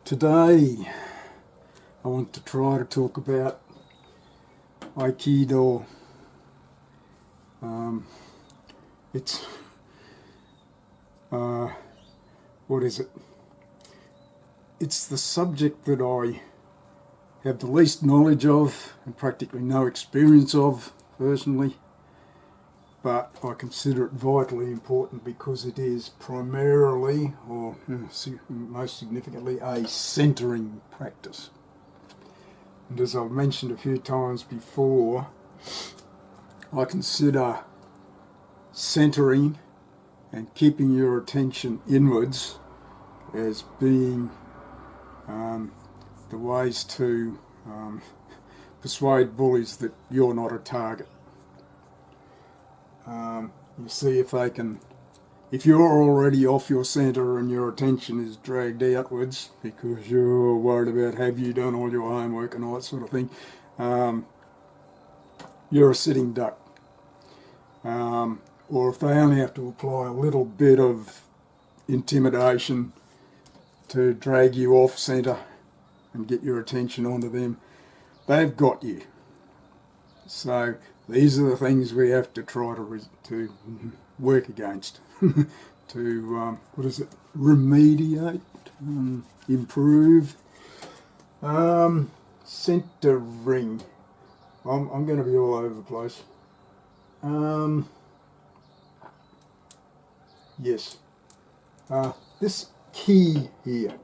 Today I want to try to talk about Aikido. It's what is it? It's the subject that I have the least knowledge of and practically no experience of personally, but I consider it vitally important because it is primarily, or most significantly, a centering practice. And as I've mentioned a few times before, I consider centering and keeping your attention inwards as being the ways to persuade bullies that you're not a target. You see if they can, if you're already off your centre and your attention is dragged outwards because you're worried about have you done all your homework and all that sort of thing, you're a sitting duck. Or if they only have to apply a little bit of intimidation to drag you off centre and get your attention onto them, they've got you. So these are the things we have to try to work against, to remediate, improve. Centering. I'm going to be all over the place. Yes. This key here,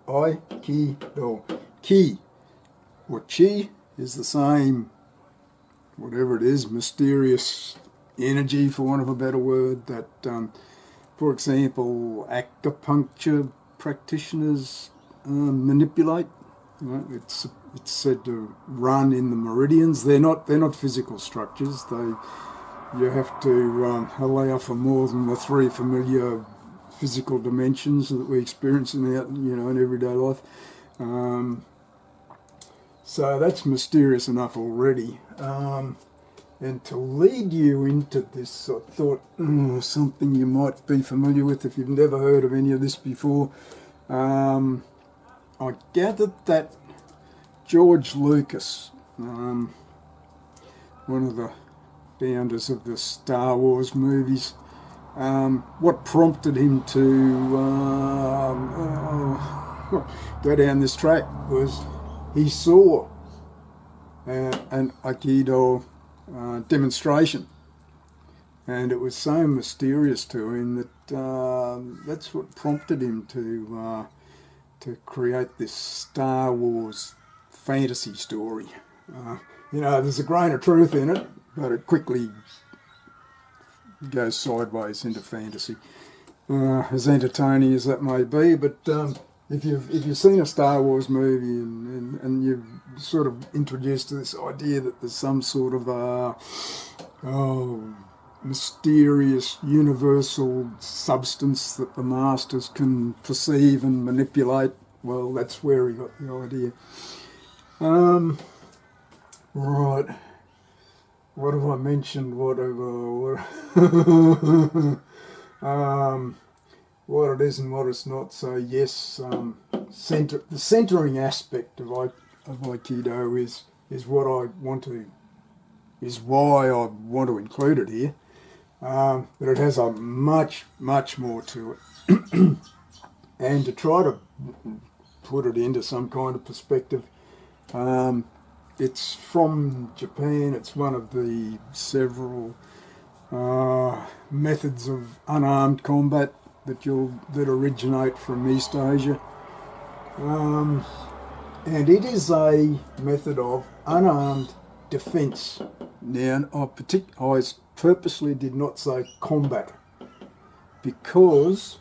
Aikido. Key, or chi, is the same, whatever it is, mysterious energy, for want of a better word, that, for example, acupuncture practitioners manipulate. Right? It's said to run in the meridians. They're not physical structures. You have to allow for more than the three familiar physical dimensions that we experience in everyday life. So that's mysterious enough already. And to lead you into this, I thought something you might be familiar with if you've never heard of any of this before. I gathered that George Lucas, one of the founders of the Star Wars movies, what prompted him to go down this track was he saw an Aikido demonstration, and it was so mysterious to him that that's what prompted him to create this Star Wars fantasy story. There's a grain of truth in it, but it quickly goes sideways into fantasy, as entertaining as that may be. But if you've seen a Star Wars movie and you've sort of introduced to this idea that there's some sort of mysterious universal substance that the masters can perceive and manipulate, well, that's where he got the idea. Right. What have I mentioned? What it is and what it's not. So yes, the centering aspect of Aikido is why I want to include it here. But it has a much more to it, and to try to put it into some kind of perspective. It's from Japan. It's one of the several methods of unarmed combat that originate from East Asia, and it is a method of unarmed defence. Now, I purposely did not say combat because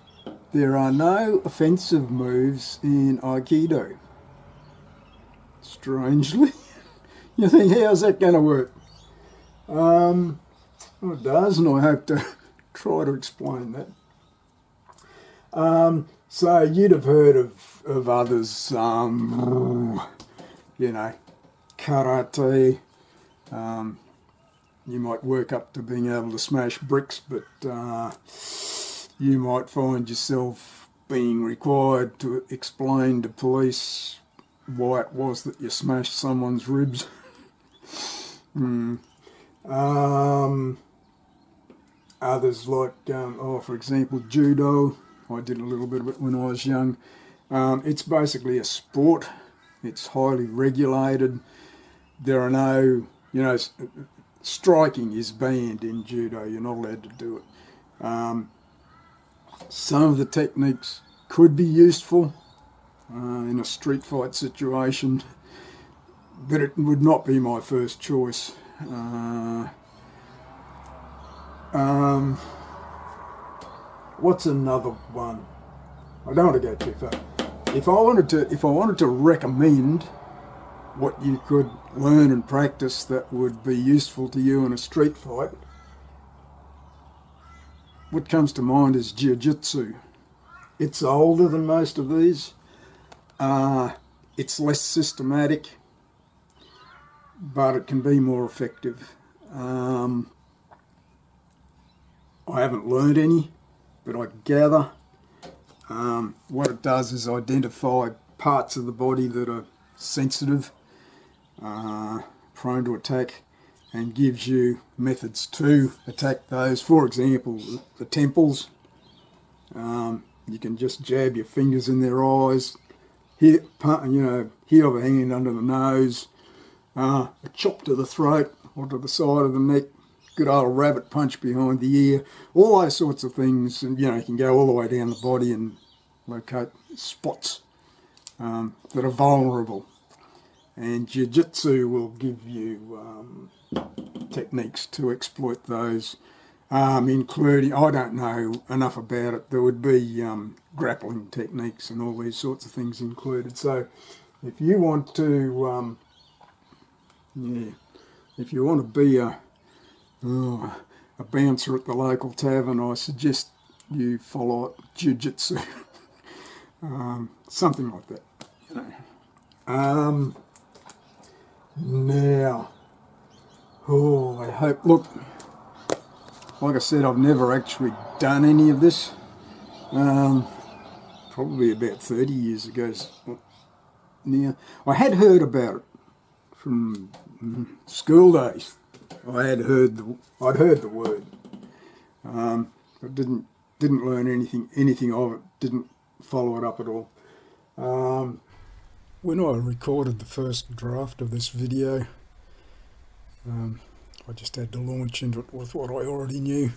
there are no offensive moves in Aikido. Strangely. You think, how's that going to work? Well, it does, and I hope to try to explain that. So you'd have heard of others, karate. You might work up to being able to smash bricks, but you might find yourself being required to explain to police why it was that you smashed someone's ribs. Others like, for example, judo. I did a little bit of it when I was young. It's basically a sport. It's highly regulated. There are no, striking is banned in judo. You're not allowed to do it. Some of the techniques could be useful in a street fight situation, but it would not be my first choice. What's another one? I don't want to go too far. If I wanted to recommend what you could learn and practice that would be useful to you in a street fight, what comes to mind is jiu-jitsu. It's older than most of these. It's less systematic, but it can be more effective. I haven't learned any, but I gather what it does is identify parts of the body that are sensitive, prone to attack, and gives you methods to attack those. For example, the temples. You can just jab your fingers in their eyes, here the hand under the nose, a chop to the throat or to the side of the neck, good old rabbit punch behind the ear, all those sorts of things. And you can go all the way down the body and locate spots that are vulnerable. And jiu-jitsu will give you techniques to exploit those, including, I don't know enough about it, there would be grappling techniques and all these sorts of things included. So if you want to, if you want to be a bouncer at the local tavern, I suggest you follow jiu-jitsu, something like that. Now, I hope, look, like I said, I've never actually done any of this. Probably about 30 years ago now. I had heard about it from school days. I'd heard the word. I didn't learn anything of it, didn't follow it up at all. When I recorded the first draft of this video, I just had to launch into it with what I already knew,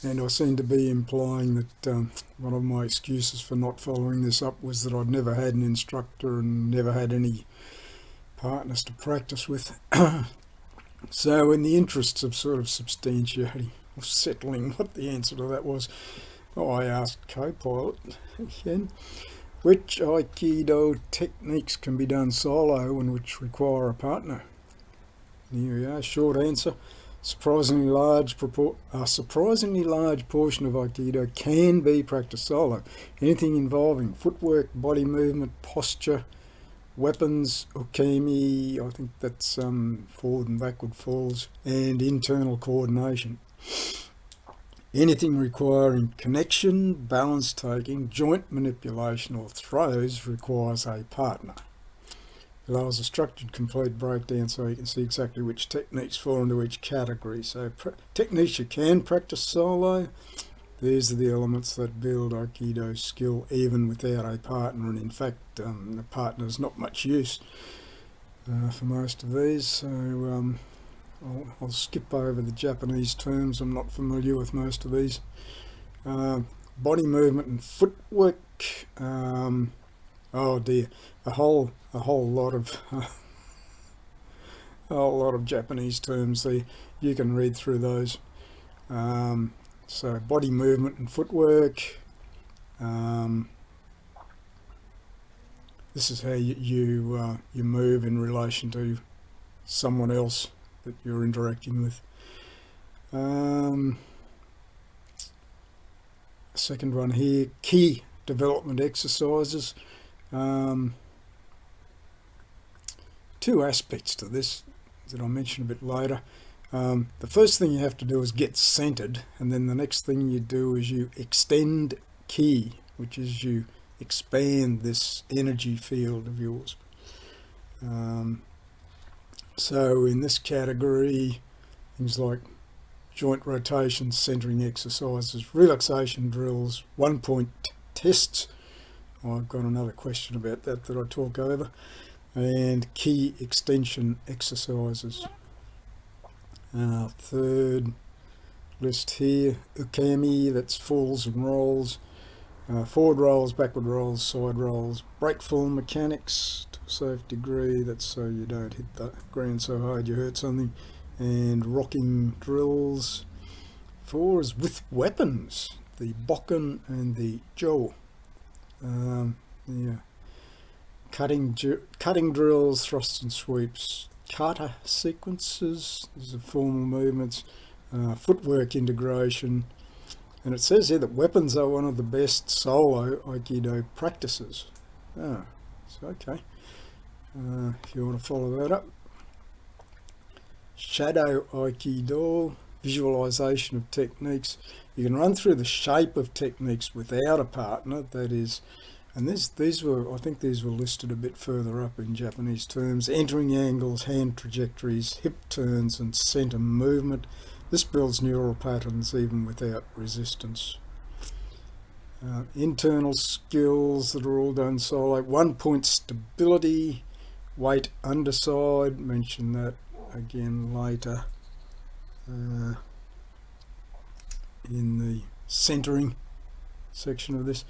and I seemed to be implying that one of my excuses for not following this up was that I'd never had an instructor and never had any partners to practice with. So in the interests of sort of substantiating or settling what the answer to that was, I asked Copilot again, which Aikido techniques can be done solo and which require a partner? And here we are, short answer. A surprisingly large portion of Aikido can be practiced solo. Anything involving footwork, body movement, posture, weapons, ukemi, I think that's forward and backward falls, and internal coordination. Anything requiring connection, balance taking, joint manipulation or throws requires a partner. Below is a structured complete breakdown so you can see exactly which techniques fall into each category. So techniques you can practice solo. These are the elements that build Aikido skill even without a partner, and in fact a partner is not much use for most of these. So I'll skip over the Japanese terms. I'm not familiar with most of these. Body movement and footwork. Oh dear, a whole lot of Japanese terms there. You can read through those. So body movement and footwork. This is how you move in relation to someone else that you're interacting with. Second one here, key development exercises. Two aspects to this that I'll mention a bit later. The first thing you have to do is get centered, and then the next thing you do is you extend ki. which is you expand this energy field of yours. So in this category, things like joint rotation, centering exercises, relaxation drills, 1-point tests. I've got another question about that I talk over, and key extension exercises. Third list here, ukami, that's falls and rolls, forward rolls, backward rolls, side rolls, break fall mechanics to a safe degree, that's so you don't hit the ground so hard you hurt something, and rocking drills. 4 is with weapons, the bokken and the jo. Cutting drills, thrusts and sweeps, kata sequences, these are formal movements, footwork integration, and it says here that weapons are one of the best solo Aikido practices. So okay, if you want to follow that up. Shadow Aikido, visualization of techniques. You can run through the shape of techniques without a partner, that is, and these were, I think these were listed a bit further up in Japanese terms, entering angles, hand trajectories, hip turns and center movement. This builds neural patterns even without resistance. Internal skills that are all done solo. 1-point stability, weight underside, mention that again later in the centering section of this.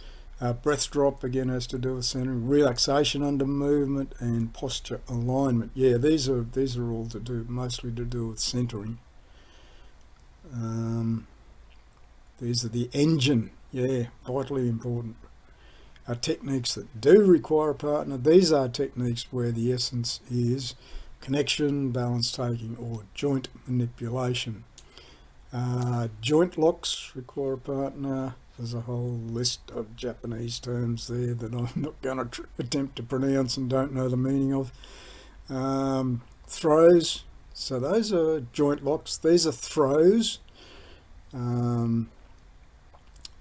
Breath drop again has to do with centering, relaxation under movement, and posture alignment. Yeah, these are all mostly to do with centering. These are the engine, yeah, vitally important. Techniques that do require a partner. These are techniques where the essence is connection, balance taking, or joint manipulation. Joint locks require a partner. There's a whole list of Japanese terms there that I'm not going to attempt to pronounce and don't know the meaning of. Throws, so those are joint locks. These are throws.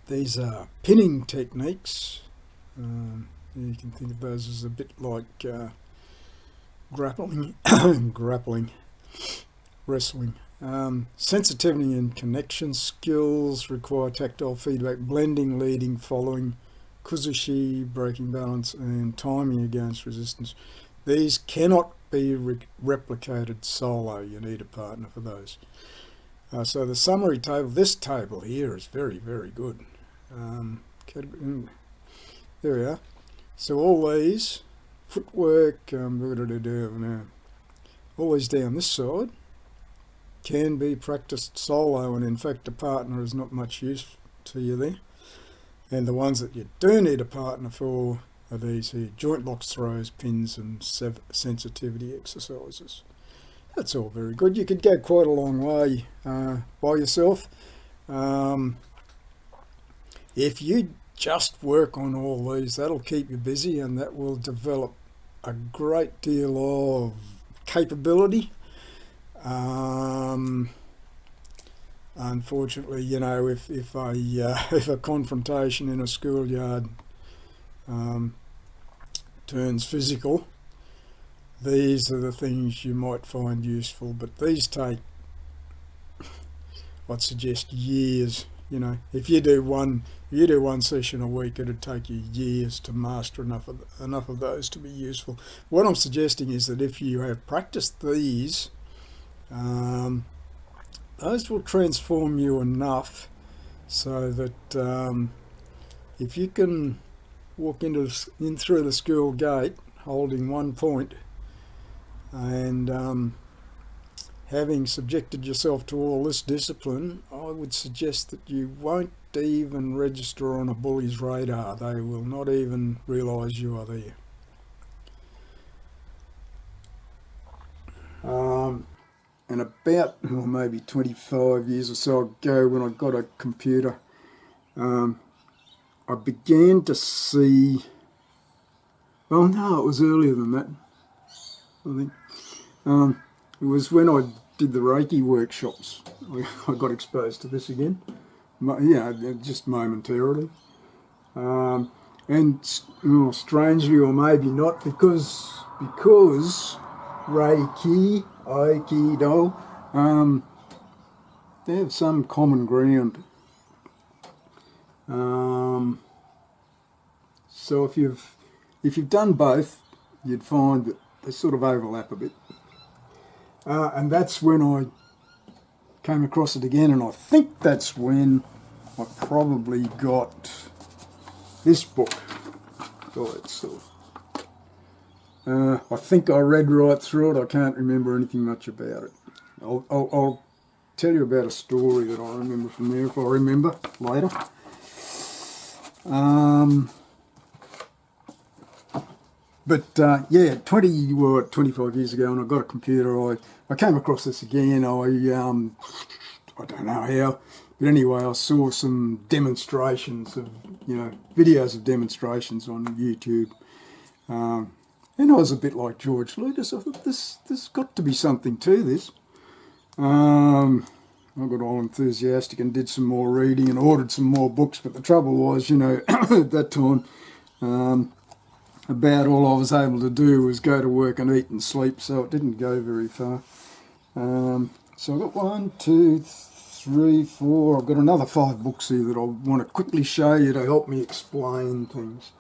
These are pinning techniques. You can think of those as a bit like grappling, wrestling. Sensitivity and connection skills require tactile feedback, blending, leading, following, kuzushi, breaking balance, and timing against resistance. These cannot be replicated solo. You need a partner for those. So the summary table, this table here is very, very good. There we are. So all these, footwork, all these down this side, can be practiced solo, and in fact a partner is not much use to you there. And the ones that you do need a partner for are these here, joint locks, throws, pins and sensitivity exercises. That's all very good. You could go quite a long way by yourself. If you just work on all these, that'll keep you busy and that will develop a great deal of capability. Unfortunately, you know, if a confrontation in a schoolyard turns physical, these are the things you might find useful, but these take, I'd suggest, years. You know, if you do one session a week, it'd take you years to master enough of those to be useful. What I'm suggesting is that if you have practiced these, those will transform you enough so that if you can walk in through the school gate holding 1 point and having subjected yourself to all this discipline, I would suggest that you won't even register on a bully's radar. They will not even realise you are there. And about, well, maybe 25 years or so ago, when I got a computer, I began to see, well, no, it was earlier than that, I think. It was when I did the Reiki workshops. I got exposed to this again, just momentarily. And strangely, or maybe not, because Reiki, Aikido, they have some common ground. So if you've done both, you'd find that they sort of overlap a bit. And that's when I came across it again, and I think that's when I probably got this book. I think I read right through it. I can't remember anything much about it. I'll tell you about a story that I remember from there, if I remember later. Yeah, 25 years ago, when I got a computer, I came across this again. I don't know how, but anyway, I saw some demonstrations of, videos of demonstrations on YouTube. And I was a bit like George Lucas. I thought, there's got to be something to this. I got all enthusiastic and did some more reading and ordered some more books, but the trouble was, at that time, about all I was able to do was go to work and eat and sleep, so it didn't go very far. So I've got 1, 2, 3, 4, I've got another 5 books here that I want to quickly show you to help me explain things.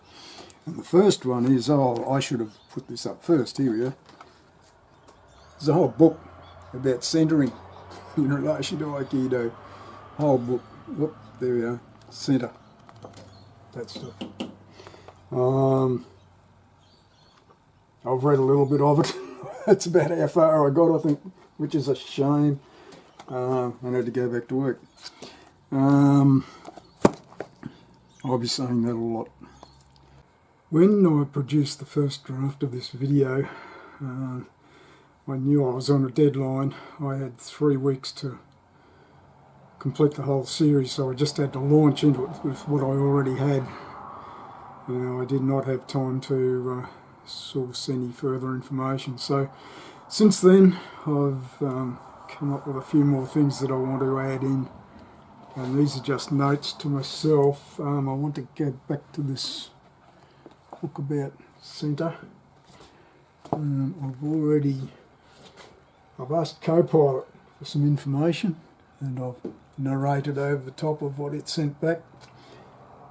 And the first one is, I should have put this up first, here we go. There's a whole book about centering in relation to Aikido. Whole book, whoop, there we are, center, that stuff. I've read a little bit of it. That's about how far I got, I think, which is a shame. I had to go back to work. I'll be saying that a lot. When I produced the first draft of this video, I knew I was on a deadline. I had 3 weeks to complete the whole series, so I just had to launch into it with what I already had. I did not have time to source any further information. So since then, I've come up with a few more things that I want to add in. And these are just notes to myself. I want to go back to this book about centre. I've asked Copilot for some information, and I've narrated over the top of what it sent back.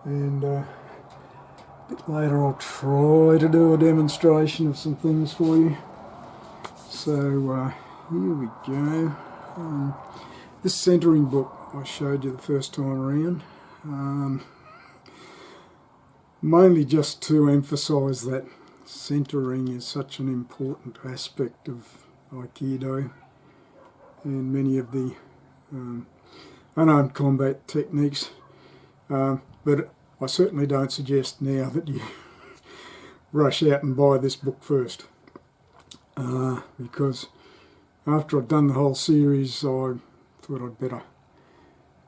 And a bit later I'll try to do a demonstration of some things for you. So here we go. This centering book I showed you the first time around, mainly just to emphasise that centering is such an important aspect of Aikido and many of the unarmed combat techniques, but I certainly don't suggest now that you rush out and buy this book first, because after I'd done the whole series I thought I'd better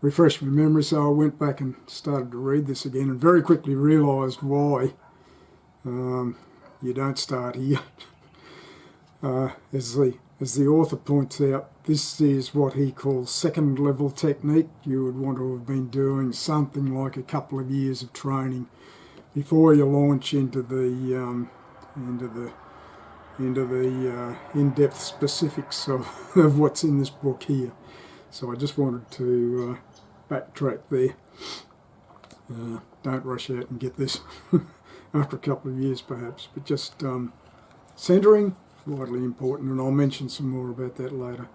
refresh my memory, so I went back and started to read this again and very quickly realised why you don't start here. As the author points out, this is what he calls second level technique. You would want to have been doing something like a couple of years of training before you launch into the in-depth specifics of what's in this book here. So I just wanted to backtrack there. Don't rush out and get this after a couple of years perhaps, but just centering, vitally important, and I'll mention some more about that later.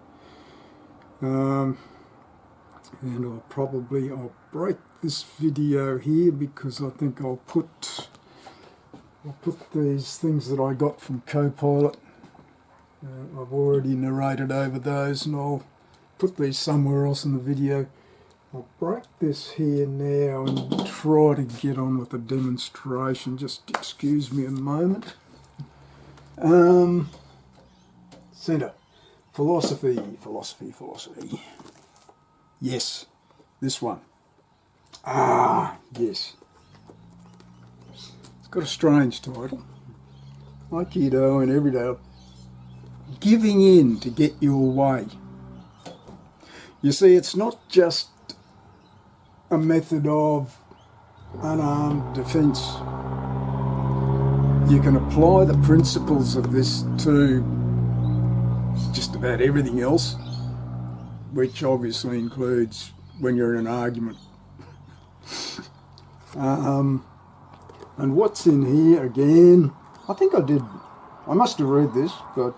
And I'll break this video here because I think I'll put these things that I got from Copilot. I've already narrated over those, and I'll put these somewhere else in the video. I'll break this here now and try to get on with the demonstration. Just excuse me a moment. Centre. Philosophy. Yes, this one. Yes. It's got a strange title. Aikido and everyday. Giving in to get your way. You see, it's not just a method of unarmed defence. You can apply the principles of this to just about everything else, which obviously includes when you're in an argument. And what's in here again? I think I must have read this, but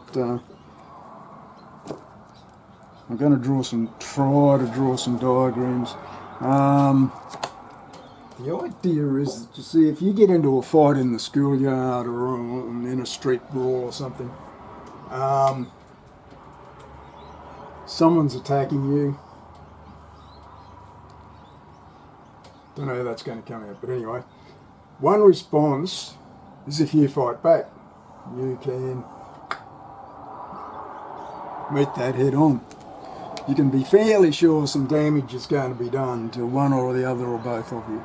I'm going to try to draw some diagrams. The idea is that, you see, if you get into a fight in the schoolyard or in a street brawl or something, someone's attacking you. Don't know how that's going to come out, but anyway, one response is if you fight back. You can meet that head on. You can be fairly sure some damage is going to be done to one or the other or both of you.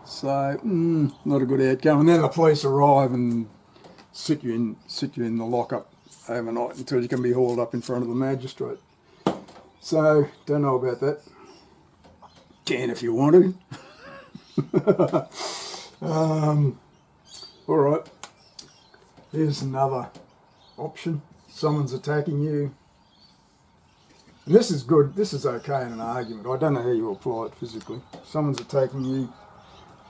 So, not a good outcome. And then the police arrive and sit you in the lockup overnight until you can be hauled up in front of the magistrate. So, don't know about that. Can if you want to. All right. Here's another option. Someone's attacking you. And this is good. This is okay in an argument. I don't know how you apply it physically. Someone's attacking you.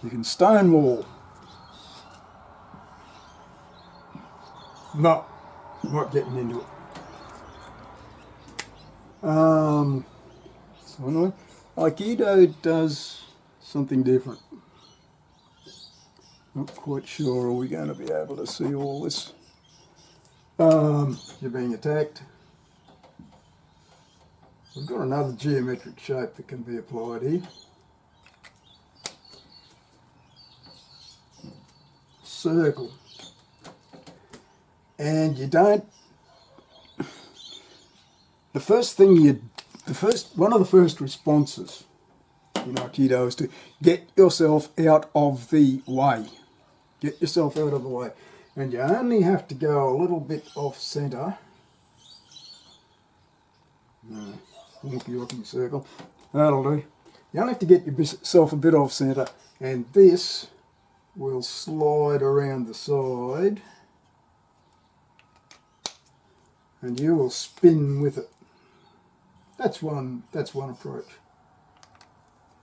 You can stonewall. No, not getting into it. So anyway, Aikido does something different. Not quite sure are we going to be able to see all this. You're being attacked. We've got another geometric shape that can be applied here. Circle. And you don't, one of the first responses in Aikido is to get yourself out of the way. Get yourself out of the way. And you only have to go a little bit off centre. No, wonky looking circle. That'll do. You only have to get yourself a bit off centre, and this will slide around the side and you will spin with it. That's one approach.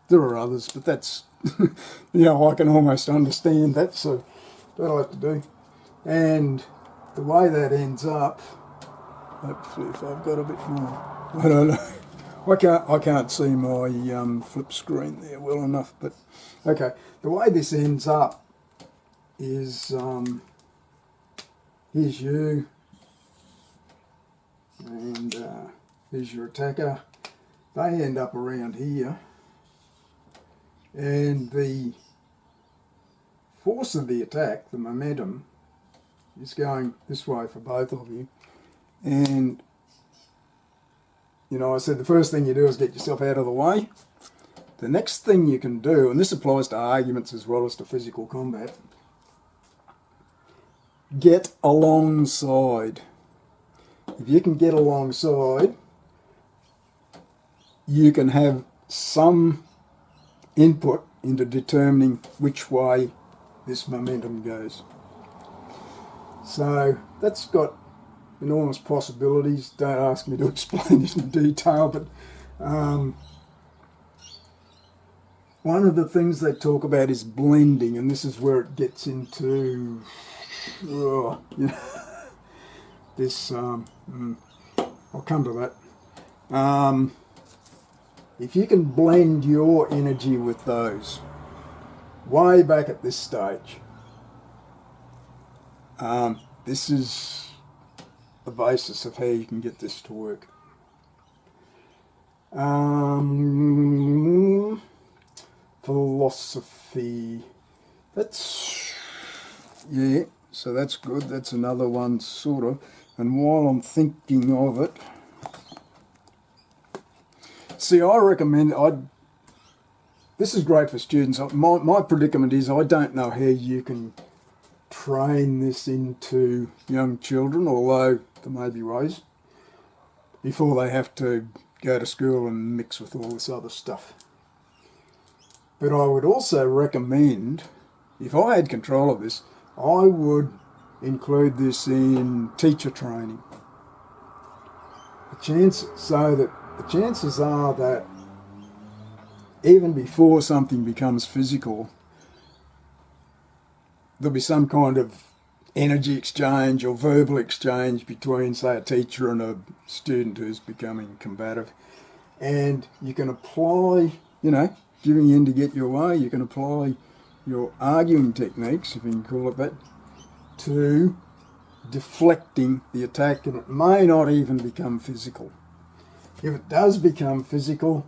There are others, but that's I can almost understand that, so that I have to do. And the way that ends up, hopefully if I've got a bit more, I don't know. I can't see my flip screen there well enough, but okay. The way this ends up is here's you, and here's your attacker. They end up around here, and the force of the attack, the momentum, is going this way for both of you. And I said the first thing you do is get yourself out of the way. The next thing you can do, and this applies to arguments as well as to physical combat, get alongside. If you can get alongside, you can have some input into determining which way this momentum goes. So that's got enormous possibilities. Don't ask me to explain this in detail, but one of the things they talk about is blending, and this is where it gets into this. I'll come to that. If you can blend your energy with those, way back at this stage, this is the basis of how you can get this to work. Philosophy, so that's good. That's another one, sort of. And while I'm thinking of it, see, I recommend, this is great for students. My predicament is I don't know how you can train this into young children, although there may be ways, before they have to go to school and mix with all this other stuff. But I would also recommend, if I had control of this, I would include this in teacher training. The chances are that even before something becomes physical, there'll be some kind of energy exchange or verbal exchange between, say, a teacher and a student who's becoming combative. And you can apply, giving in to get your way, you can apply your arguing techniques, if you can call it that, to deflecting the attack, and it may not even become physical. If it does become physical,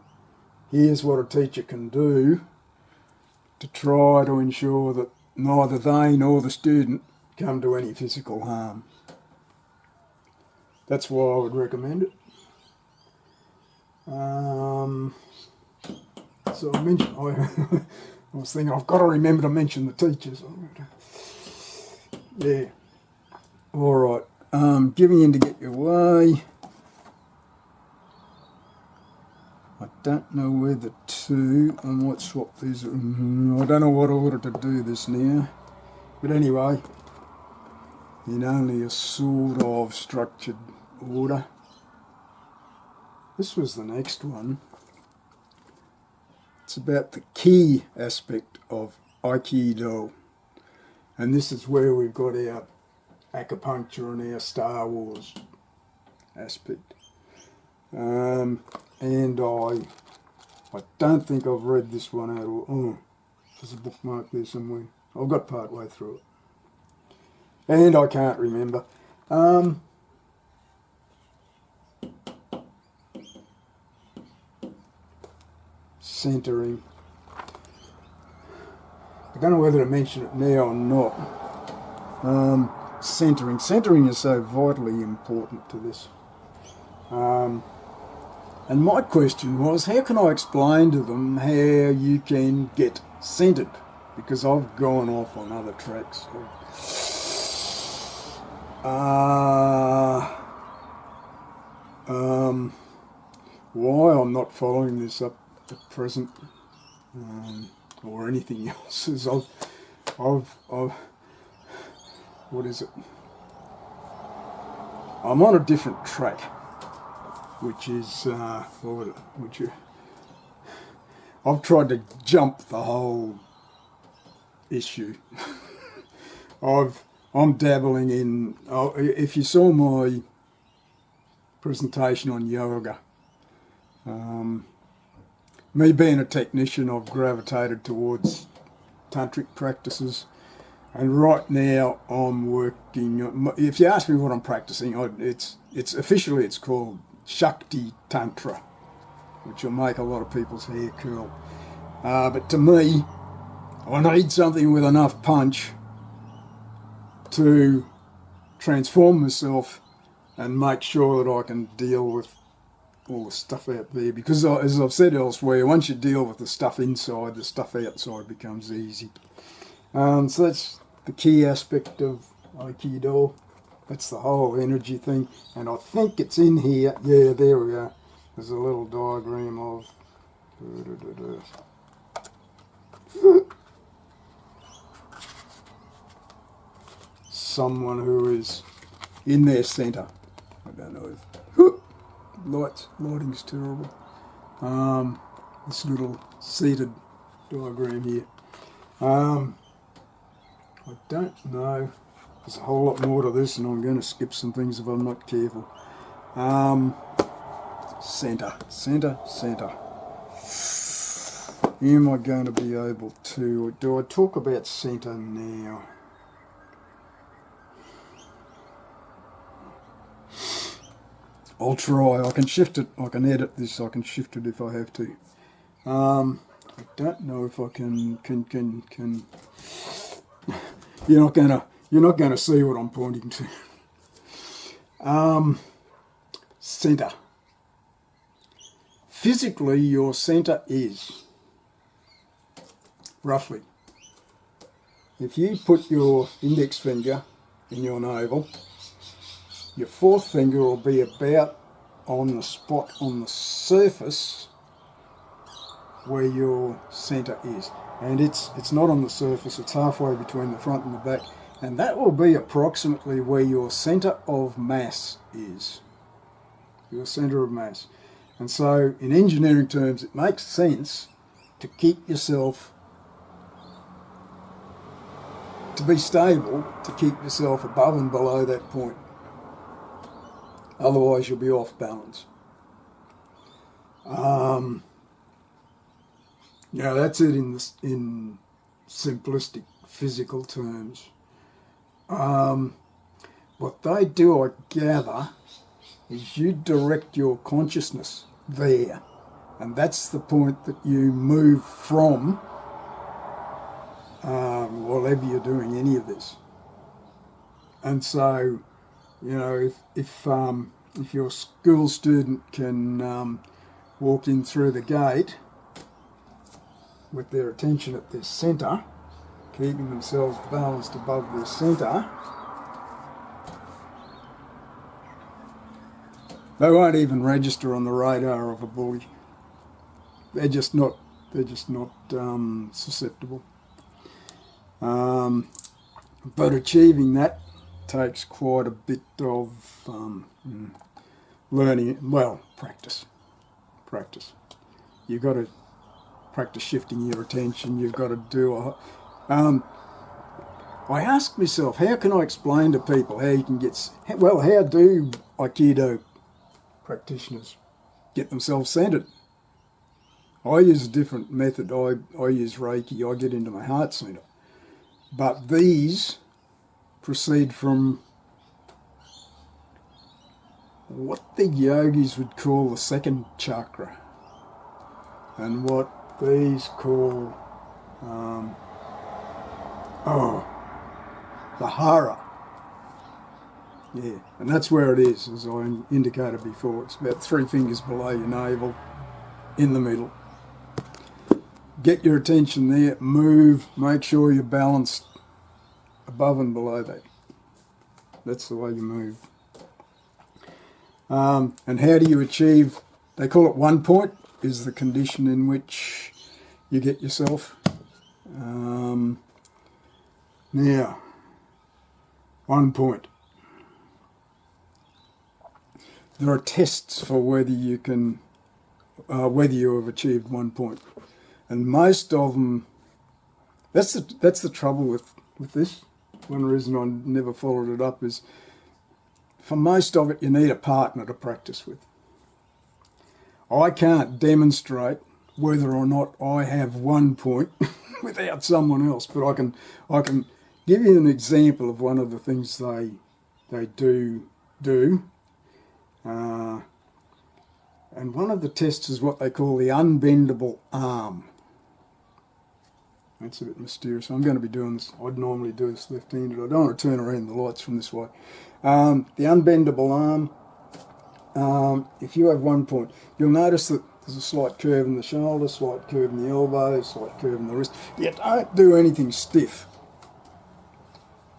here's what a teacher can do to try to ensure that neither they nor the student come to any physical harm. That's why I would recommend it. So I mentioned, I was thinking I've got to remember to mention the teachers. Yeah. All right. Giving in to get your way. I don't know where the two, I might swap these. I don't know what order to do this now. But anyway, in only a sort of structured order. This was the next one. It's about the key aspect of Aikido. And this is where we've got our acupuncture and our Star Wars aspect. And I don't think I've read this one out. Oh, there's a bookmark there somewhere. I've got part way through it. And I can't remember. Centering. I don't know whether to mention it now or not. Centering. Centering is so vitally important to this. And my question was, how can I explain to them how you can get centered? Because I've gone off on other tracks. Why I'm not following this up at present, or anything else, is I've what is it? I'm on a different track, which is I've tried to jump the whole issue. I'm dabbling in. If you saw my presentation on yoga, me being a technician, I've gravitated towards tantric practices, and right now I'm working. If you ask me what I'm practicing, it's officially it's called Shakti Tantra, which will make a lot of people's hair curl. But to me, I need something with enough punch to transform myself and make sure that I can deal with all the stuff out there. Because as I've said elsewhere, once you deal with the stuff inside, the stuff outside becomes easy. So that's the key aspect of Aikido. That's the whole energy thing. And I think it's in here. Yeah, there we are. There's a little diagram of someone who is in their centre. I don't know if lighting's terrible. This little seated diagram here. I don't know. There's a whole lot more to this, and I'm going to skip some things if I'm not careful. Centre. Am I going to be able to... Do I talk about centre now? I'll try. I can shift it. I can edit this. I can shift it if I have to. I don't know if I can. You're not gonna see what I'm pointing to. Centre. Physically, your centre is roughly. If you put your index finger in your navel, your fourth finger will be about on the spot on the surface where your centre is. And it's not on the surface, it's halfway between the front and the back. And that will be approximately where your centre of mass is. Your centre of mass. And so, in engineering terms, it makes sense to keep yourself, to be stable, to keep yourself above and below that point. Otherwise, you'll be off balance. Yeah, that's it in simplistic physical terms. What they do, I gather, is you direct your consciousness there, and that's the point that you move from whatever you're doing, any of this. And so, you know, if your school student can walk in through the gate with their attention at their centre, keeping themselves balanced above their centre, they won't even register on the radar of a bully. They're just not susceptible. But achieving that takes quite a bit of learning. Well, practice. You've got to practice shifting your attention. You've got to do I ask myself, how can I explain to people how you can get, well, how do Aikido practitioners get themselves centered? I use a different method. I use Reiki. I get into my heart center. But these proceed from what the yogis would call the second chakra, and what these call the hara. Yeah, and that's where it is, as I indicated before. It's about 3 fingers below your navel, in the middle. Get your attention there, move, make sure you're balanced above and below that. That's the way you move. And how do you achieve, they call it 1 point, is the condition in which you get yourself. Now, 1 point. There are tests for whether you can, whether you have achieved 1 point. And most of them, that's the trouble with this. One reason I never followed it up is, for most of it, you need a partner to practice with. I can't demonstrate whether or not I have 1 point without someone else, but I can give you an example of one of the things they do. And one of the tests is what they call the unbendable arm. That's a bit mysterious. I'm going to be doing this. I'd normally do this left-handed. I don't want to turn around the lights from this way. The unbendable arm, if you have 1 point, you'll notice that there's a slight curve in the shoulder, slight curve in the elbow, slight curve in the wrist. You don't do anything stiff.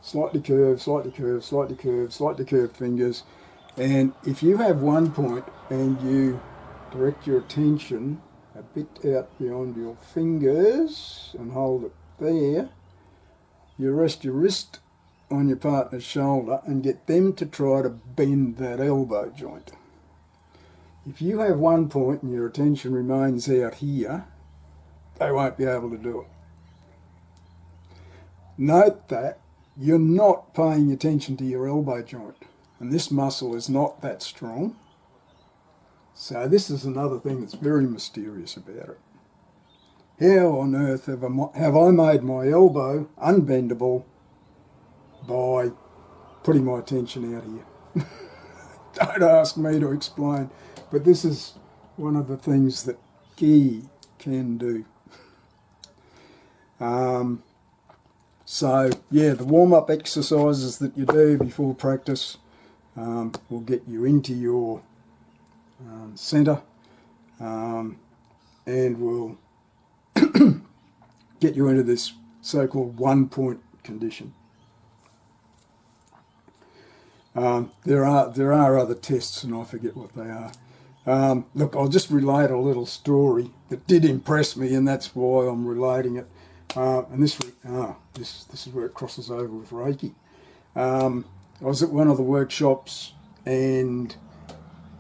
Slightly curved, slightly curved, slightly curved, slightly curved fingers. And if you have 1 point and you direct your attention a bit out beyond your fingers and hold it there, you rest your wrist on your partner's shoulder and get them to try to bend that elbow joint. If you have 1 point and your attention remains out here, they won't be able to do it. Note that you're not paying attention to your elbow joint, and this muscle is not that strong. So this is another thing that's very mysterious about it. How on earth have I made my elbow unbendable by putting my attention out here? Don't ask me to explain, but this is one of the things that Gi can do. So yeah, the warm-up exercises that you do before practice will get you into your centre and will get you into this so-called 1 point condition. There are other tests, and I forget what they are. Look, I'll just relate a little story that did impress me, and that's why I'm relating it. And this is where it crosses over with Reiki. I was at one of the workshops, and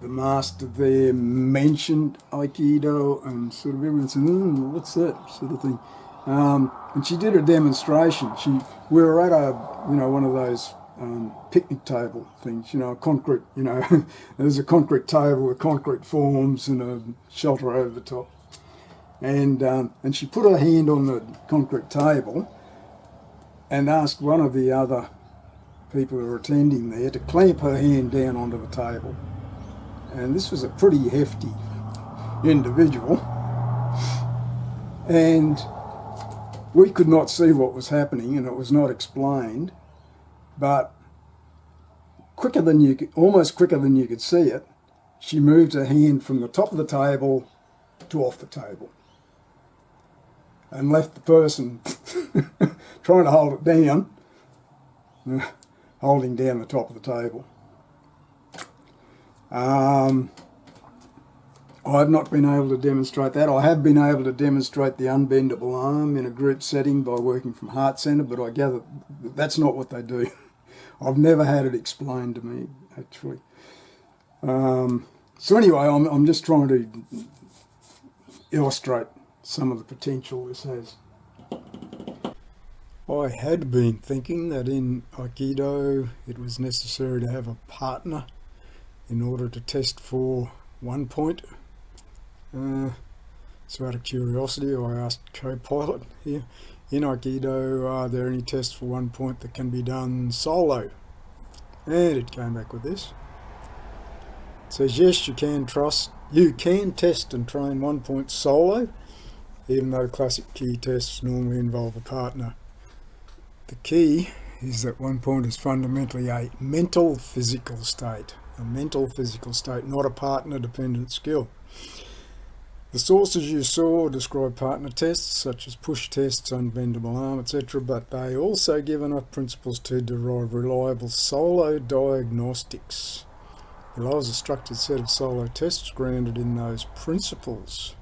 the master there mentioned Aikido, and sort of everyone said, what's that sort of thing. And she did a demonstration. We were at one of those picnic table things, a concrete, there's a concrete table with concrete forms and a shelter over the top. And she put her hand on the concrete table and asked one of the other people who were attending there to clamp her hand down onto the table. And this was a pretty hefty individual. And we could not see what was happening, and it was not explained. But almost quicker than you could see it, she moved her hand from the top of the table to off the table and left the person trying to hold it down, holding down the top of the table. I've not been able to demonstrate that. I have been able to demonstrate the unbendable arm in a group setting by working from Heart Centre, but I gather that's not what they do. I've never had it explained to me, actually. So anyway, I'm just trying to illustrate some of the potential this has. I had been thinking that in Aikido it was necessary to have a partner in order to test for 1 point. So out of curiosity, I asked co-pilot here, in Aikido, are there any tests for 1 point that can be done solo? And it came back with this. It says, yes, you can test and train 1 point solo, even though classic key tests normally involve a partner. The key is that 1 point is fundamentally a mental physical state, not a partner-dependent skill. The sources you saw describe partner tests, such as push tests, unbendable arm, etc., but they also give enough principles to derive reliable solo diagnostics. Below is a structured set of solo tests grounded in those principles.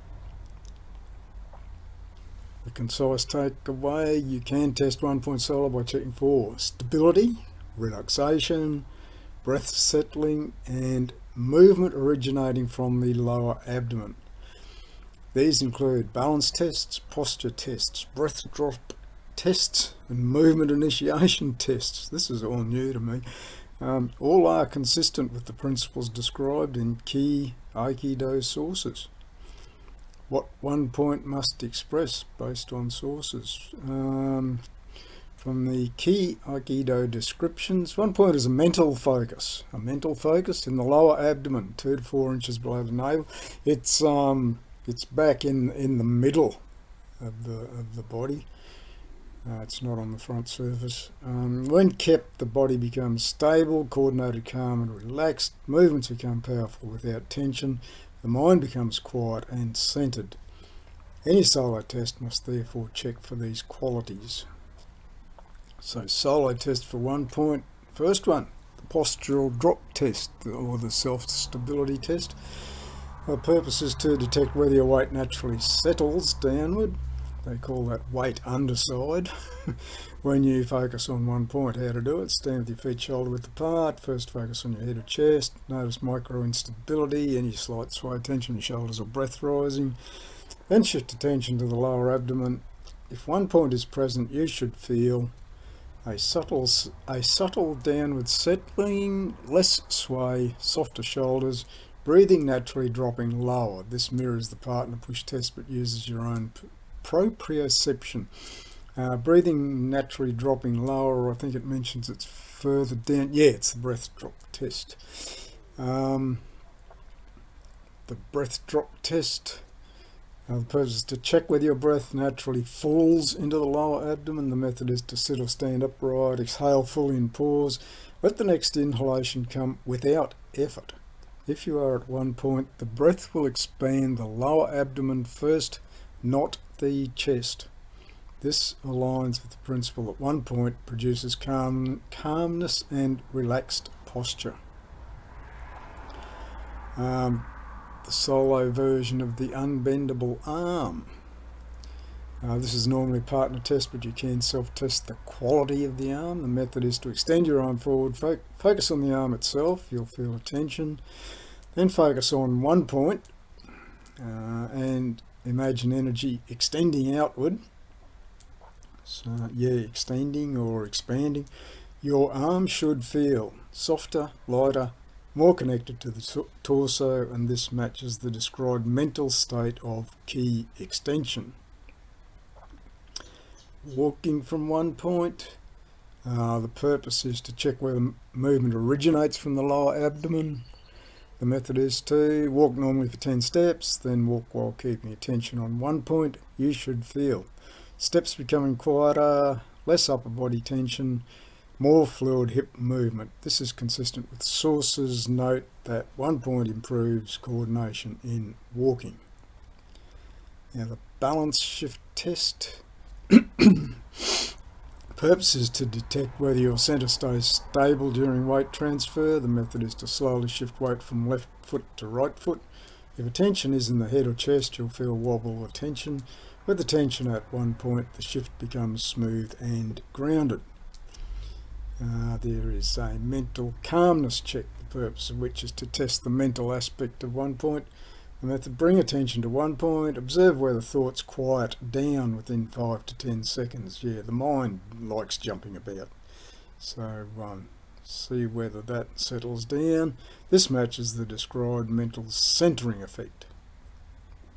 The concise takeaway: you can test 1 point solo by checking for stability, relaxation, breath settling, and movement originating from the lower abdomen. These include balance tests, posture tests, breath drop tests, and movement initiation tests. This is all new to me. All are consistent with the principles described in key Aikido sources. What 1 point must express based on sources. From the key Aikido descriptions, 1 point is a mental focus in the lower abdomen, 2 to 4 inches below the navel. It's back in the middle of the body. It's not on the front surface. When kept, the body becomes stable, coordinated, calm and relaxed. Movements become powerful without tension. The mind becomes quiet and centered. Any solo test must therefore check for these qualities. So solo test for 1 point. First one, the postural drop test, or the self-stability test. The purpose is to detect whether your weight naturally settles downward. They call that weight underside. When you focus on 1 point, how to do it: stand with your feet shoulder width apart. First focus on your head or chest. Notice micro instability, any slight sway, tension in your shoulders or breath rising. Then shift attention to the lower abdomen. If 1 point is present, you should feel a subtle downward settling, less sway, softer shoulders, breathing naturally dropping lower. This mirrors the partner push test but uses your own proprioception. Breathing naturally dropping lower, I think it mentions it's further down. Yeah, it's the breath drop test. The breath drop test. The purpose is to check whether your breath naturally falls into the lower abdomen. The method is to sit or stand upright, exhale fully and pause. Let the next inhalation come without effort. If you are at 1 point, the breath will expand the lower abdomen first, not the chest. This aligns with the principle that 1 point produces calmness and relaxed posture. the solo version of the unbendable arm. This is normally a partner test, but you can self-test the quality of the arm. The method is to extend your arm forward, focus on the arm itself, you'll feel a tension, then focus on one point and imagine energy extending outward. So yeah, extending or expanding. Your arm should feel softer, lighter, more connected to the torso, and this matches the described mental state of key extension. Walking from one point, the purpose is to check where the movement originates from the lower abdomen. The method is to walk normally for 10 steps, then walk while keeping attention on one point. You should feel steps becoming quieter, less upper body tension, more fluid hip movement. This is consistent with sources. Note that one point improves coordination in walking. Now the balance shift test. Purpose is to detect whether your centre stays stable during weight transfer. The method is to slowly shift weight from left foot to right foot. If a tension is in the head or chest, you'll feel wobble or tension. With the tension at one point, the shift becomes smooth and grounded. There is a mental calmness check, the purpose of which is to test the mental aspect of one point. The method: bring attention to one point, observe whether thoughts quiet down within 5 to 10 seconds. Yeah, the mind likes jumping about. So see whether that settles down. This matches the described mental centering effect.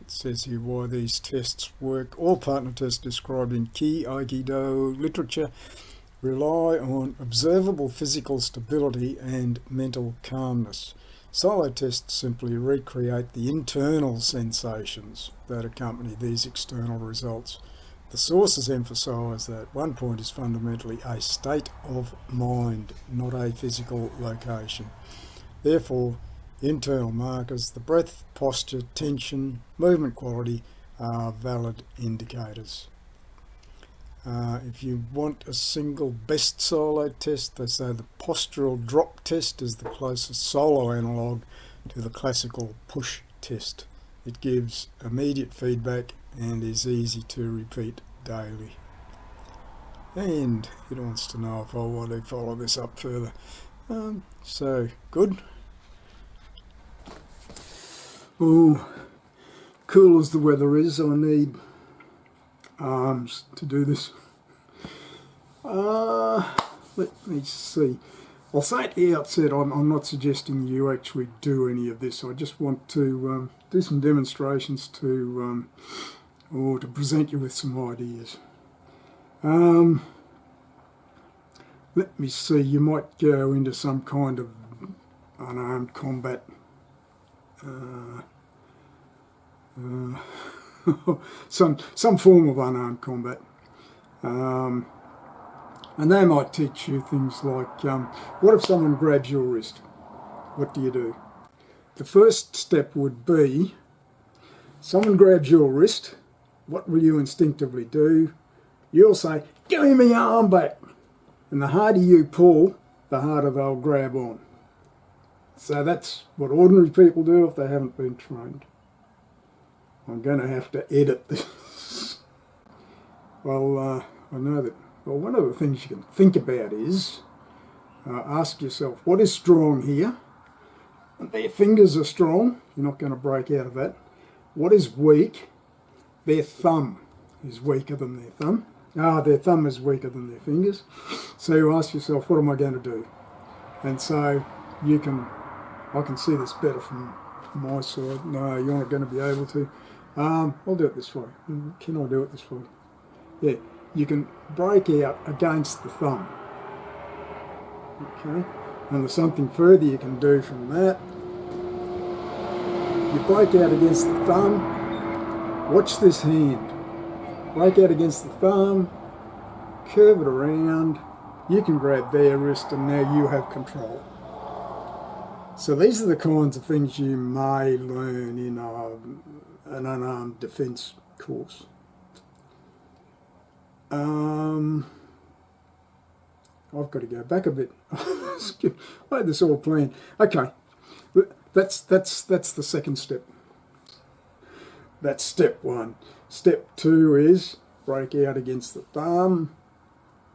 It says here why these tests work. All partner tests described in key Aikido literature rely on observable physical stability and mental calmness. Solo tests simply recreate the internal sensations that accompany these external results. The sources emphasise that one point is fundamentally a state of mind, not a physical location. Therefore, the internal markers, the breath, posture, tension, movement quality, are valid indicators. If you want a single best solo test, they say the postural drop test is the closest solo analogue to the classical push test. It gives immediate feedback and is easy to repeat daily. And it wants to know if I want to follow this up further. So, good. Oh, cool as the weather is, I need arms to do this. Let me see. I'll say at the outset, I'm not suggesting you actually do any of this. I just want to do some demonstrations to present you with some ideas. Let me see. You might go into some kind of unarmed combat. Some form of unarmed combat. And they might teach you things like, what if someone grabs your wrist? What do you do? The first step would be, someone grabs your wrist, what will you instinctively do? You'll say, give me my arm back. And the harder you pull, the harder they'll grab on. So that's what ordinary people do if they haven't been trained. I'm going to have to edit this. Well, I know that. Well, one of the things you can think about is ask yourself, what is strong here? Their fingers are strong. You're not going to break out of that. What is weak? Their thumb is weaker than their thumb. Their thumb is weaker than their fingers. So you ask yourself, what am I going to do? And so I can see this better from my side. No, you're not going to be able to. I'll do it this way. Can I do it this way? Yeah, you can break out against the thumb. Okay, and there's something further you can do from that. You break out against the thumb. Watch this hand. Break out against the thumb, curve it around. You can grab their wrist and now you have control. So these are the kinds of things you may learn in an unarmed defence course. I've got to go back a bit. I had this all planned. Okay, that's the second step. That's step one. Step two is break out against the thumb,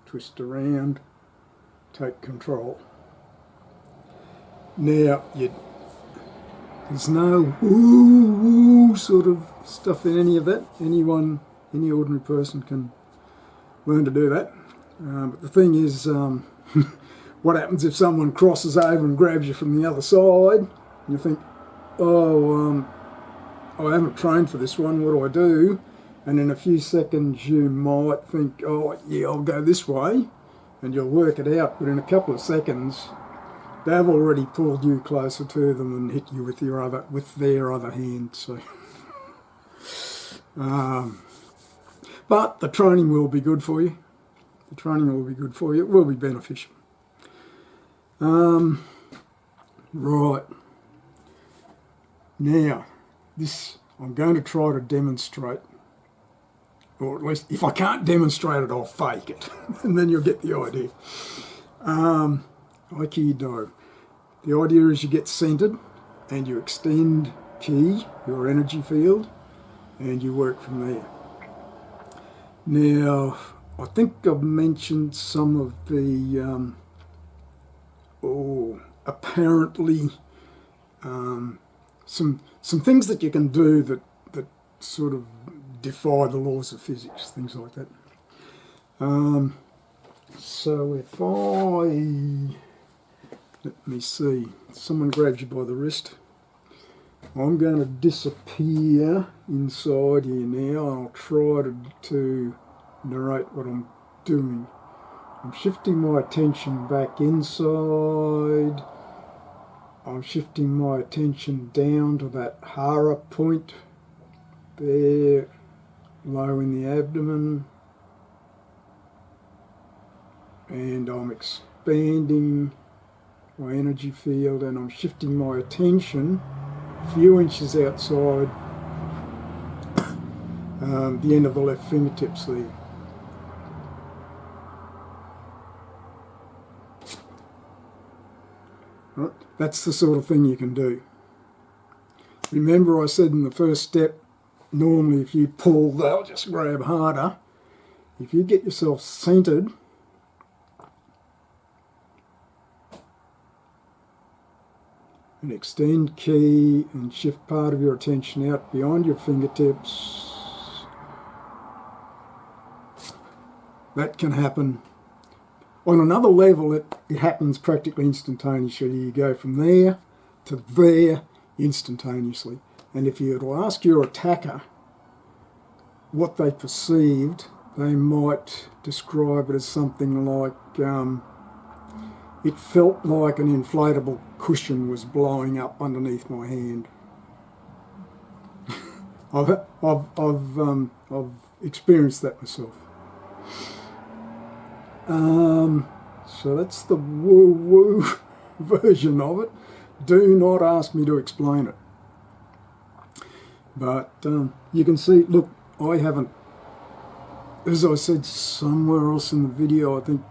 twist around, take control. Now, there's no woo sort of stuff in any of that. Any ordinary person can learn to do that. But the thing is, what happens if someone crosses over and grabs you from the other side? And you think, oh, I haven't trained for this one, what do I do? And in a few seconds you might think, oh yeah, I'll go this way, and you'll work it out, but in a couple of seconds they've already pulled you closer to them and hit you with their other hand. So but the training will be good for you. The training will be good for you. It will be beneficial. Right. Now, this I'm going to try to demonstrate, or at least if I can't demonstrate it, I'll fake it, and then you'll get the idea. Aikido. The idea is you get centered and you extend ki, your energy field, and you work from there. Now, I think I've mentioned some of the apparently some things that you can do that sort of defy the laws of physics, things like that. So if let me see, someone grabs you by the wrist, I'm going to disappear inside here now. I'll try to narrate what I'm doing. I'm shifting my attention back inside. I'm shifting my attention down to that hara point there, low in the abdomen, and I'm expanding my energy field, and I'm shifting my attention a few inches outside the end of the left fingertips there. Right. That's the sort of thing you can do. Remember I said in the first step, normally if you pull, they'll just grab harder. If you get yourself centered, and extend ki and shift part of your attention out beyond your fingertips, that can happen. On another level, it happens practically instantaneously. You go from there to there instantaneously. And if you were to ask your attacker what they perceived, they might describe it as something like, it felt like an inflatable cushion was blowing up underneath my hand. I've experienced that myself. So that's the woo-woo version of it. Do not ask me to explain it. But you can see, look, I haven't, as I said somewhere else in the video, I think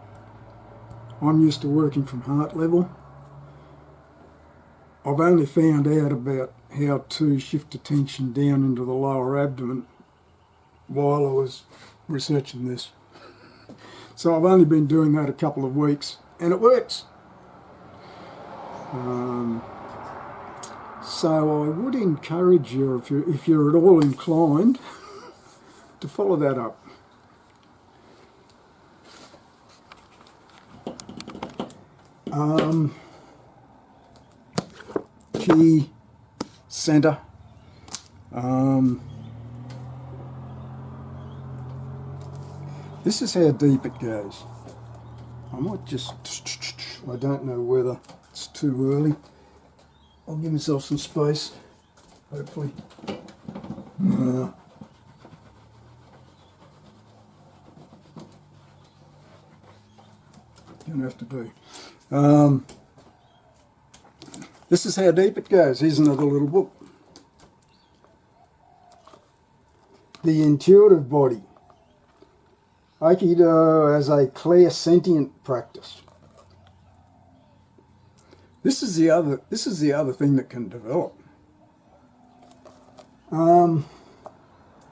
I'm used to working from heart level. I've only found out about how to shift attention down into the lower abdomen while I was researching this. So I've only been doing that a couple of weeks, and it works. So I would encourage you, if you're at all inclined, to follow that up. Key, center. This is how deep it goes. I might just, I don't know whether it's too early. I'll give myself some space, hopefully. Gonna have to do. This is how deep it goes. Here's another little book. The intuitive body. Aikido as a clairsentient practice. This is the other thing that can develop.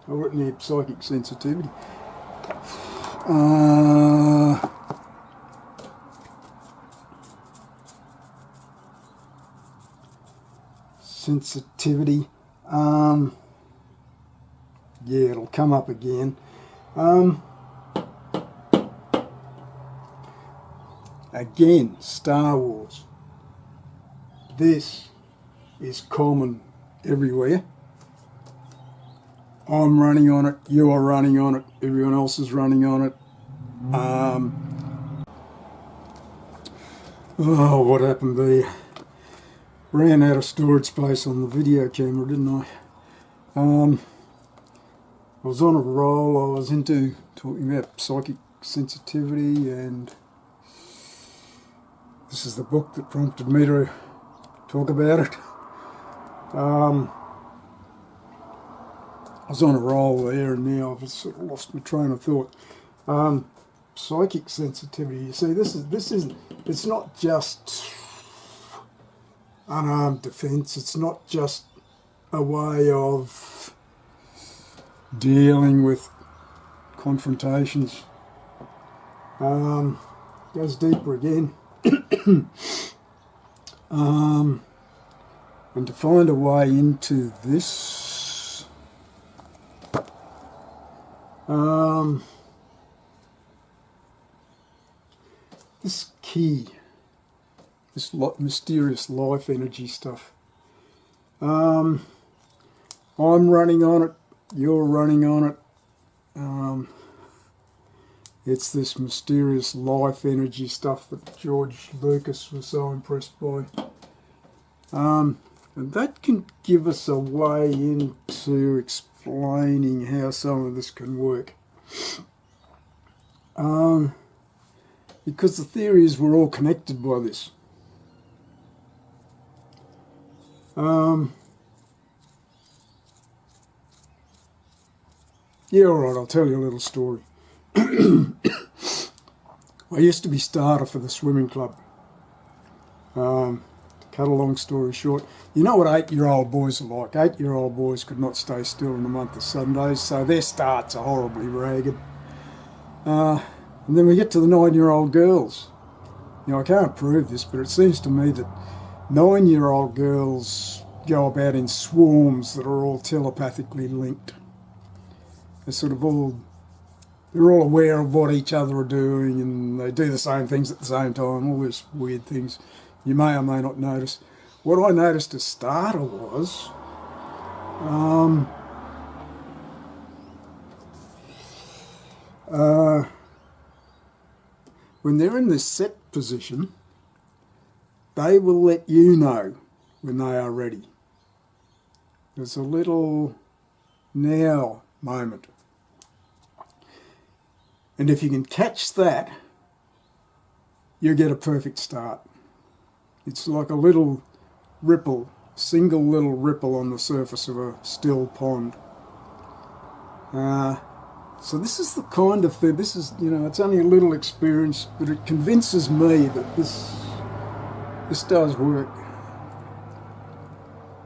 I've written here psychic sensitivity. Sensitivity. Yeah, it'll come up again. Again, Star Wars. This is common everywhere. I'm running on it, you are running on it, everyone else is running on it. Oh, what happened there? Ran out of storage space on the video camera, didn't I? I was on a roll. I was into talking about psychic sensitivity, and this is the book that prompted me to talk about it. I was on a roll there, and now I've sort of lost my train of thought. Psychic sensitivity. You see, it's not just unarmed defence. It's not just a way of dealing with confrontations. Goes deeper again. And to find a way into this, this key, this mysterious life energy stuff. I'm running on it, you're running on it. It's this mysterious life energy stuff that George Lucas was so impressed by. And that can give us a way into explaining how some of this can work. Because the theory is we're all connected by this. Yeah, alright, I'll tell you a little story. I used to be starter for the swimming club. To cut a long story short, you know what 8-year-old boys are like. 8-year-old boys could not stay still in the month of Sundays, so their starts are horribly ragged. And then we get to the 9-year-old girls. Now, I can't prove this, but it seems to me that 9-year-old girls go about in swarms that are all telepathically linked. They're all aware of what each other are doing, and they do the same things at the same time, all these weird things you may or may not notice. What I noticed as starter was when they're in this set position, they will let you know when they are ready. There's a little now moment. And if you can catch that, you get a perfect start. It's like a little ripple, single little ripple on the surface of a still pond. So this is the kind of thing, this is, it's only a little experience, but it convinces me that this does work.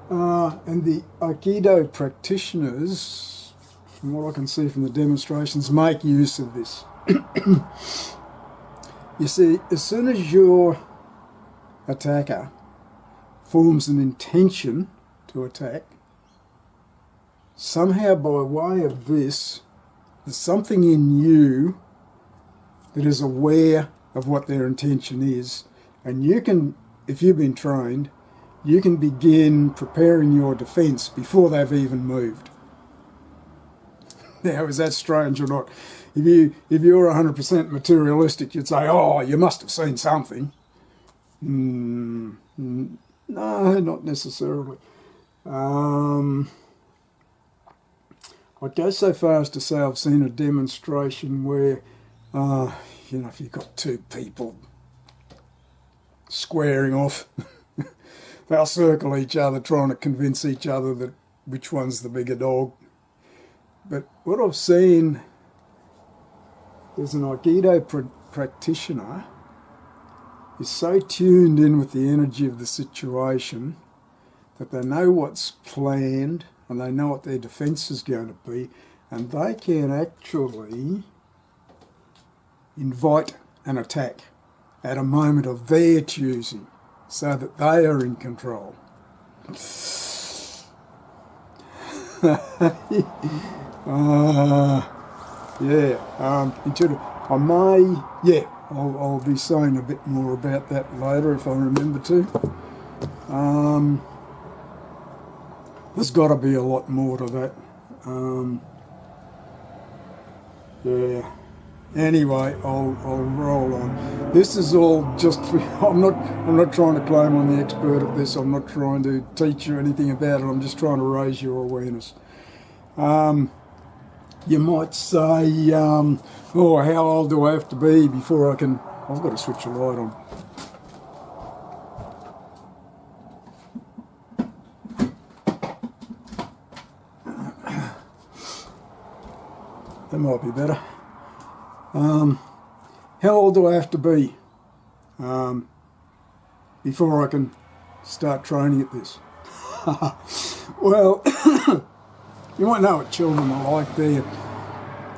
And the Aikido practitioners, from what I can see from the demonstrations, make use of this. You see, as soon as your attacker forms an intention to attack, somehow by way of this, there's something in you that is aware of what their intention is, and you can, if you've been trained, you can begin preparing your defence before they've even moved. Now, is that strange or not? If you're 100% materialistic, you'd say, oh, you must have seen something. No, not necessarily. I'd go so far as to say I've seen a demonstration where, if you've got two people squaring off, they'll circle each other trying to convince each other that which one's the bigger dog. But what I've seen is an Aikido practitioner is so tuned in with the energy of the situation that they know what's planned and they know what their defence is going to be, and they can actually invite an attack at a moment of their choosing, so that they are in control. I'll be saying a bit more about that later if I remember to. There's got to be a lot more to that. Anyway, I'll roll on. This is all just for, I'm not trying to claim I'm the expert at this. I'm not trying to teach you anything about it. I'm just trying to raise your awareness. You might say, oh, how old do I have to be before I can... I've got to switch the light on. That might be better. How old do I have to be before I can start training at this? Well, you might know what children are like. They're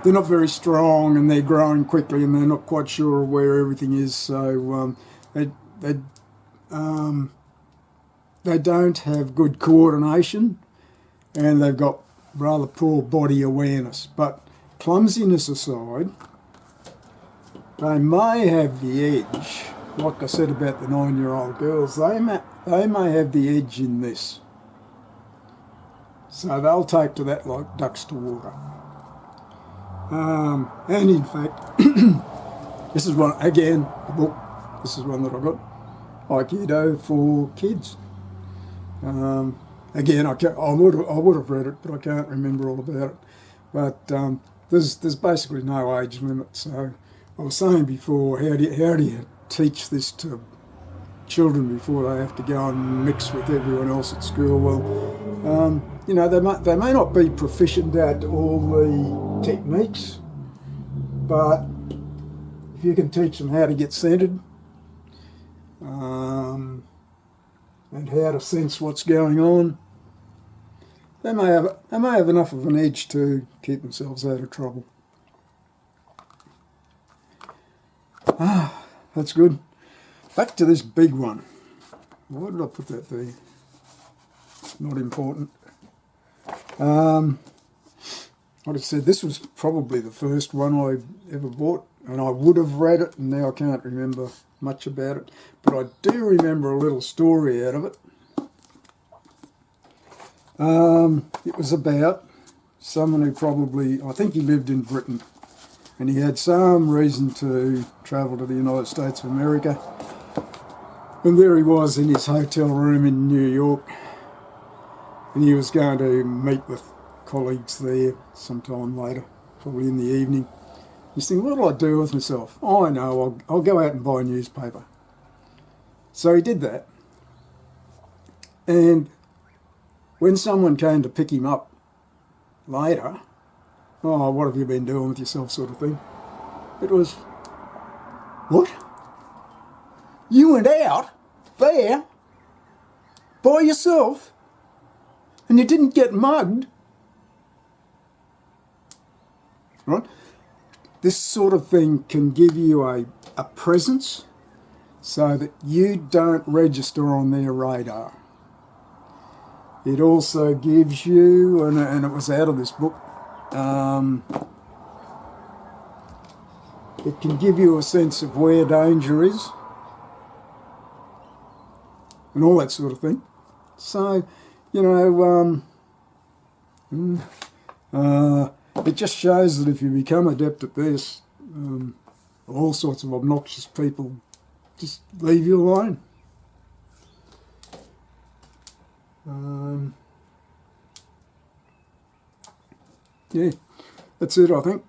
not very strong, and they're growing quickly, and they're not quite sure of where everything is. So they don't have good coordination, and they've got rather poor body awareness. But clumsiness aside, they may have the edge. Like I said about the 9-year-old girls, they may have the edge in this. So they'll take to that like ducks to water. And in fact, this is one, again, a book, this is one that I got, Aikido for kids. Again, I would have read it, but I can't remember all about it. But there's basically no age limit. So I was saying before, how do you teach this to children before they have to go and mix with everyone else at school? Well, you know, they may not be proficient at all the techniques, but if you can teach them how to get centered, and how to sense what's going on, they may have enough of an edge to keep themselves out of trouble. That's good. Back to this big one. Why did I put that there? Not important. Like I said, this was probably the first one I ever bought, and I would have read it, and now I can't remember much about it. But I do remember a little story out of it. It was about someone who probably, I think he lived in Britain, and he had some reason to travel to the United States of America. And there he was in his hotel room in New York, and he was going to meet with colleagues there sometime later, probably in the evening. He's thinking, what do I do with myself? Oh, I know, I'll go out and buy a newspaper. So he did that. And when someone came to pick him up later, oh, what have you been doing with yourself, sort of thing, it was, what? You went out there by yourself and you didn't get mugged? Right? This sort of thing can give you a presence so that you don't register on their radar. It also gives you, and it was out of this book, it can give you a sense of where danger is and all that sort of thing. So, you know, it just shows that if you become adept at this, all sorts of obnoxious people just leave you alone. Yeah, that's it, I think.